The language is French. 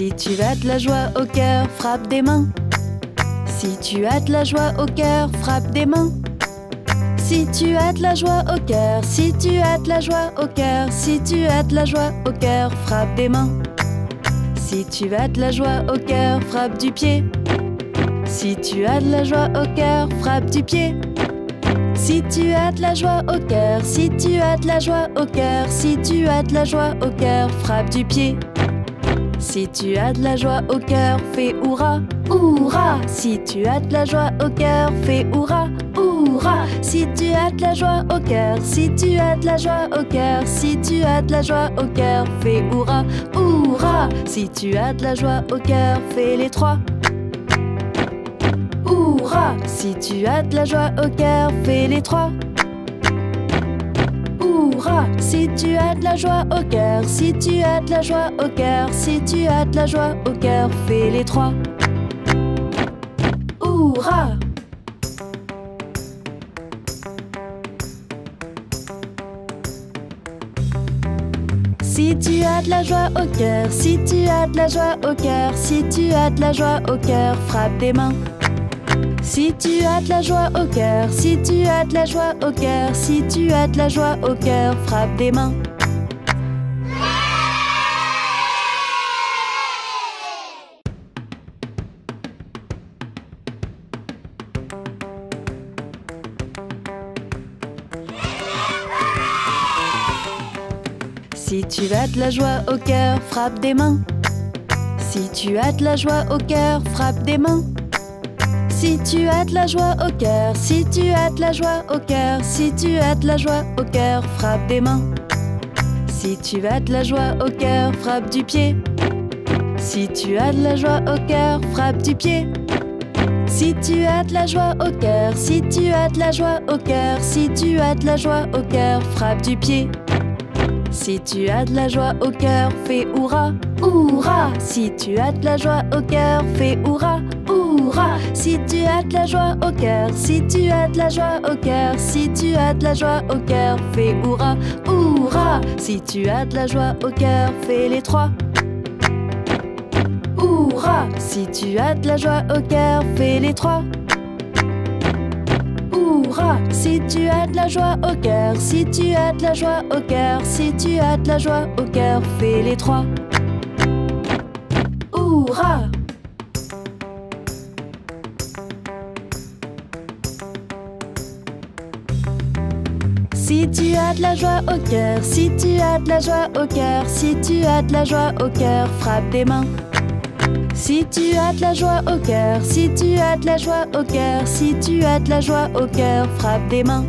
Si tu as de la joie au cœur, frappe des mains. Si tu as de la joie au cœur, frappe des mains. Si tu as de la joie au cœur, si tu as de la joie au cœur, si tu as de la joie au cœur, frappe des mains. Si tu as de la joie au cœur, frappe du pied. Si tu as de la joie au cœur, frappe du pied. Si tu as de la joie au cœur, si tu as de la joie au cœur, si tu as de la joie au cœur, frappe du pied. Si tu as de la joie au cœur, fais hurrah, hurrah. Si tu as de la joie au cœur, fais hurrah, hurrah. Si tu as de la joie au cœur, si tu as de la joie au cœur, si tu as de la joie au cœur, fais hurrah, hurrah. Si tu as de la joie au cœur, fais les trois. Hurrah! Si tu as de la joie au cœur, fais les trois. Hurrah! Si tu as de la joie au cœur, si tu as de la joie au cœur, si tu as de la joie au cœur, fais les trois. Hurrah! Si tu as de la joie au cœur, si tu as de la joie au cœur, si tu as de la joie au cœur, frappe des mains. Si tu as de la joie au cœur, si tu as de la joie au cœur, si tu as de la joie au cœur, frappe des mains. Si tu as de la joie au cœur, frappe des mains. Si tu as de la joie au cœur, frappe des mains. Si tu as de la joie au cœur, si tu as de la joie au cœur, si tu as de la joie au cœur, frappe des mains. Si tu as de la joie au cœur, frappe du pied. Si tu as de la joie au cœur, frappe du pied. Si tu as de la joie au cœur, si tu as de la joie au cœur, si tu as de la joie au cœur, frappe du pied. Si tu as de la joie au cœur, fais hurrah, hurrah. Si tu as de la joie au cœur, fais hurrah, hurrah. Si tu as de la joie au cœur, si tu as de la joie au cœur, si tu as de la joie au cœur, fais hurrah, hurrah. Si tu as de la joie au cœur, fais les trois. Hurrah. Si tu as de la joie au cœur, fais les trois. Hurrah! Si tu as de la joie au cœur, si tu as de la joie au cœur, si tu as de la joie au cœur, fais les trois. Hurrah! Si tu as de la joie au cœur, si tu as de la joie au cœur, si tu as de la joie au cœur, frappe des mains. Si tu as de la joie au cœur, si tu as de la joie au cœur, si tu as de la joie au cœur, frappe des mains.